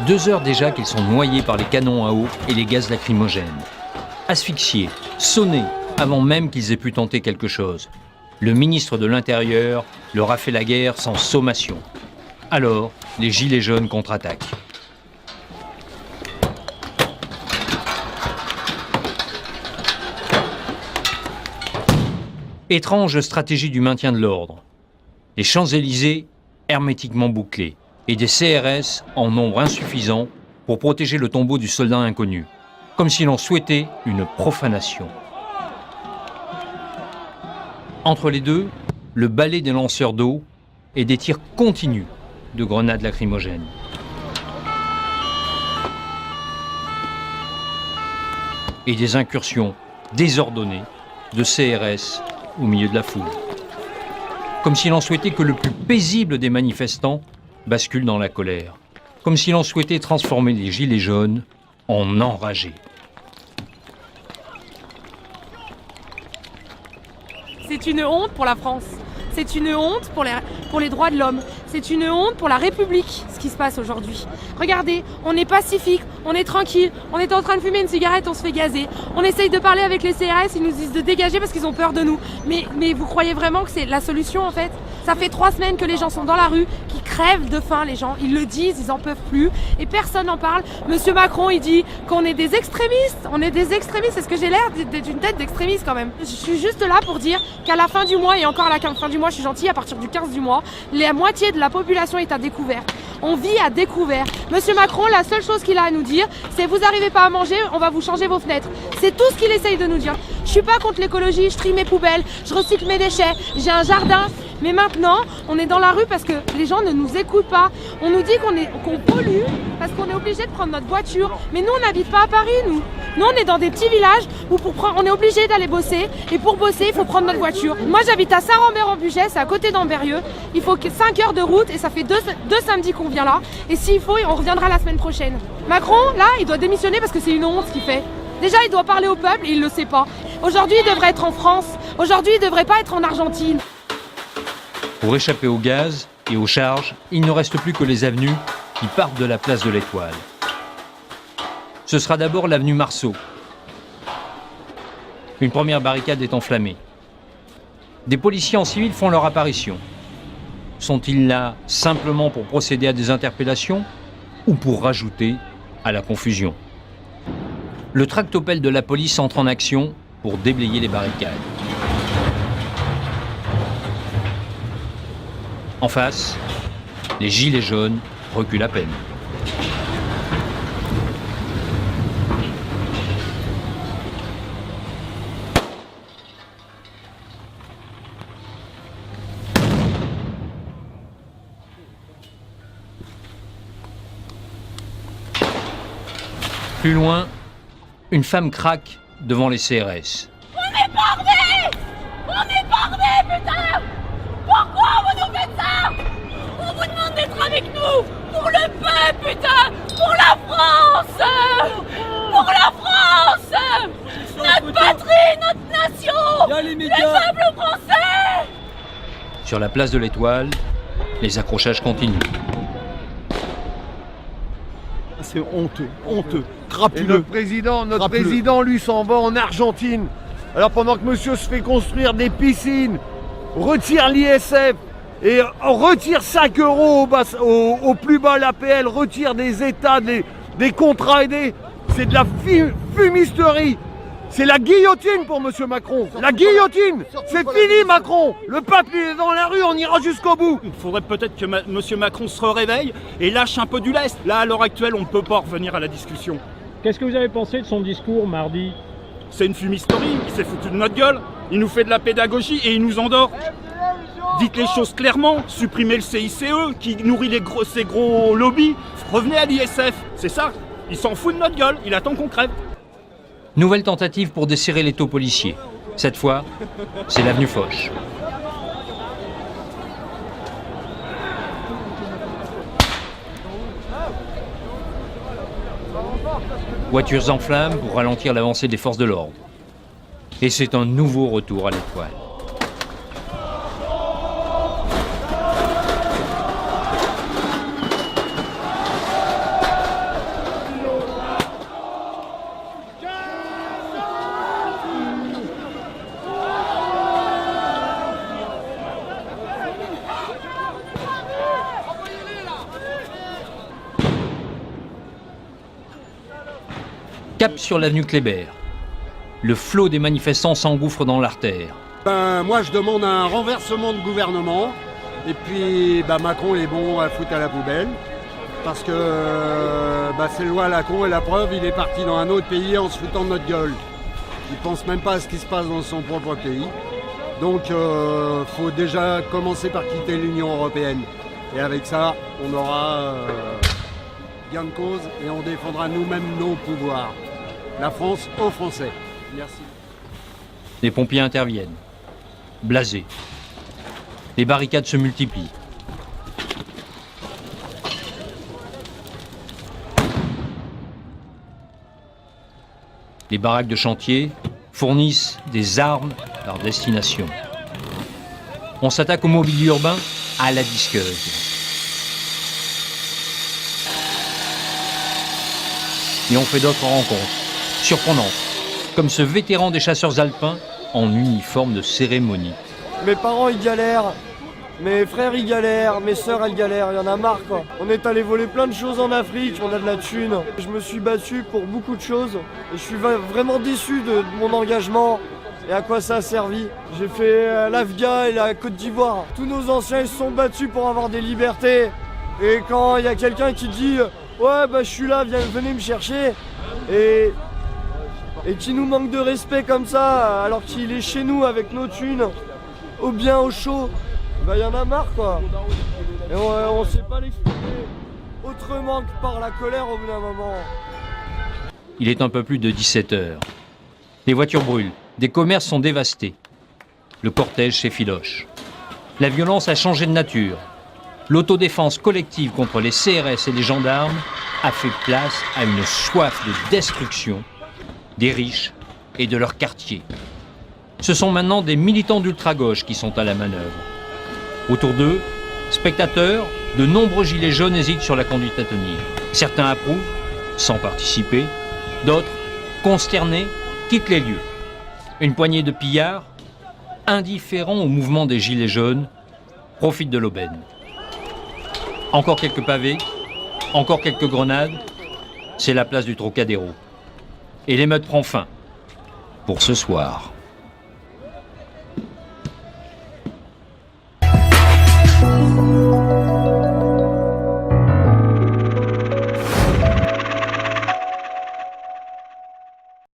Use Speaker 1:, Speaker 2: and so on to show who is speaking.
Speaker 1: 2 heures déjà qu'ils sont noyés par les canons à eau et les gaz lacrymogènes. Asphyxiés, sonnés, avant même qu'ils aient pu tenter quelque chose. Le ministre de l'Intérieur leur a fait la guerre sans sommation. Alors, les gilets jaunes contre-attaquent. Étrange stratégie du maintien de l'ordre. Les Champs-Élysées hermétiquement bouclés et des CRS en nombre insuffisant pour protéger le tombeau du soldat inconnu, comme si l'on souhaitait une profanation. Entre les deux, le balai des lanceurs d'eau et des tirs continus de grenades lacrymogènes. Et des incursions désordonnées de CRS au milieu de la foule. Comme si l'on souhaitait que le plus paisible des manifestants bascule dans la colère. Comme si l'on souhaitait transformer les gilets jaunes en enragés.
Speaker 2: C'est une honte pour la France. C'est une honte pour les droits de l'homme. C'est une honte pour la République, ce qui se passe aujourd'hui. Regardez, on est pacifique, on est tranquille, on est en train de fumer une cigarette, on se fait gazer. On essaye de parler avec les CRS, ils nous disent de dégager parce qu'ils ont peur de nous. Mais vous croyez vraiment que c'est la solution en fait ? Ça fait 3 semaines que les gens sont dans la rue, qui crèvent de faim les gens. Ils le disent, ils en peuvent plus. Et personne n'en parle. Monsieur Macron, il dit qu'on est des extrémistes. On est des extrémistes. Est-ce que j'ai l'air d'être une tête d'extrémiste quand même ? Je suis juste là pour dire qu'à la fin du mois, et encore à la fin du mois, je suis gentille, à partir du 15 du mois, la moitié de la population est à découvert. On vit à découvert. Monsieur Macron, la seule chose qu'il a à nous dire, c'est vous n'arrivez pas à manger, on va vous changer vos fenêtres. C'est tout ce qu'il essaye de nous dire. Je suis pas contre l'écologie, je trie mes poubelles, je recycle mes déchets, j'ai un jardin. Mais maintenant, on est dans la rue parce que les gens ne nous écoutent pas. On nous dit qu'on pollue parce qu'on est obligé de prendre notre voiture. Mais nous, on n'habite pas à Paris, nous. Nous, on est dans des petits villages où on est obligé d'aller bosser. Et pour bosser, il faut prendre notre voiture. Moi, j'habite à Saint-Rambert-en-Bugey, c'est à côté d'Amberieu. Il faut 5 heures de route et ça fait deux samedis qu'on vient là. Et s'il faut, on reviendra la semaine prochaine. Macron, là, il doit démissionner parce que c'est une honte ce qu'il fait. Déjà, il doit parler au peuple et il ne le sait pas. Aujourd'hui, il devrait être en France. Aujourd'hui, il ne devrait pas être en Argentine.
Speaker 1: Pour échapper au gaz et aux charges, il ne reste plus que les avenues qui partent de la place de l'Étoile. Ce sera d'abord l'avenue Marceau. Une première barricade est enflammée. Des policiers en civil font leur apparition. Sont-ils là simplement pour procéder à des interpellations ou pour rajouter à la confusion ? Le tractopelle de la police entre en action pour déblayer les barricades. En face, les gilets jaunes reculent à peine. Plus loin, une femme craque devant les CRS.
Speaker 3: On est bardés! On est bardés, putain! Pourquoi vous nous faites ça? On vous demande d'être avec nous! Pour le peuple, putain! Pour la France! Pour la France! Notre patrie, notre nation! Le peuple français!
Speaker 1: Sur la place de l'Étoile, les accrochages continuent.
Speaker 4: C'est honteux, honteux, crapuleux.
Speaker 5: Et notre président, lui, s'en va en Argentine. Alors pendant que monsieur se fait construire des piscines, retire l'ISF et retire 5 € au plus bas l'APL, retire des États, des contrats aidés, c'est de la fumisterie. C'est la guillotine pour monsieur Macron. La guillotine. C'est fini Macron. Le peuple il est dans la rue, on ira jusqu'au bout.
Speaker 6: Il faudrait peut-être que monsieur Macron se réveille et lâche un peu du lest. Là, à l'heure actuelle, on ne peut pas revenir à la discussion.
Speaker 7: Qu'est-ce que vous avez pensé de son discours mardi ?
Speaker 6: C'est une fumisterie, il s'est foutu de notre gueule. Il nous fait de la pédagogie et il nous endort. Dites les choses clairement, supprimez le CICE qui nourrit ces gros lobbies. Revenez à l'ISF, c'est ça. Il s'en fout de notre gueule, il attend qu'on crève.
Speaker 1: Nouvelle tentative pour desserrer l'étau policier. Cette fois, c'est l'avenue Foch. Voitures en flammes pour ralentir l'avancée des forces de l'ordre. Et c'est un nouveau retour à l'Étoile. Cap sur l'avenue Kléber. Le flot des manifestants s'engouffre dans l'artère.
Speaker 8: Moi, je demande un renversement de gouvernement. Et puis, Macron est bon à foutre à la poubelle. Parce que c'est le loi à la con et la preuve, il est parti dans un autre pays en se foutant de notre gueule. Il pense même pas à ce qui se passe dans son propre pays. Donc, faut déjà commencer par quitter l'Union européenne. Et avec ça, on aura gain de cause et on défendra nous-mêmes nos pouvoirs. La France aux Français. Merci.
Speaker 1: Les pompiers interviennent. Blasés. Les barricades se multiplient. Les baraques de chantier fournissent des armes à leur destination. On s'attaque au mobilier urbain à la disqueuse. Et on fait d'autres rencontres surprenantes, comme ce vétéran des chasseurs alpins en uniforme de cérémonie.
Speaker 9: Mes parents ils galèrent, mes frères ils galèrent, mes sœurs elles galèrent, il y en a marre quoi. On est allé voler plein de choses en Afrique, on a de la thune. Je me suis battu pour beaucoup de choses et je suis vraiment déçu de mon engagement et à quoi ça a servi. J'ai fait l'Afghan et la Côte d'Ivoire. Tous nos anciens ils se sont battus pour avoir des libertés. Et quand il y a quelqu'un qui dit ouais je suis là, venez me chercher et qui nous manque de respect comme ça alors qu'il est chez nous avec nos thunes, au bien au chaud, y en a marre quoi. Et on sait pas l'expliquer autrement que par la colère au bout d'un moment.
Speaker 1: Il est un peu plus de 17 heures. Les voitures brûlent, des commerces sont dévastés. Le cortège s'effiloche. La violence a changé de nature. L'autodéfense collective contre les CRS et les gendarmes a fait place à une soif de destruction des riches et de leurs quartiers. Ce sont maintenant des militants d'ultra-gauche qui sont à la manœuvre. Autour d'eux, spectateurs, de nombreux gilets jaunes hésitent sur la conduite à tenir. Certains approuvent, sans participer. D'autres, consternés, quittent les lieux. Une poignée de pillards, indifférents au mouvement des gilets jaunes, profitent de l'aubaine. Encore quelques pavés, encore quelques grenades, c'est la place du Trocadéro. Et l'émeute prend fin. Pour ce soir.
Speaker 3: Thank you.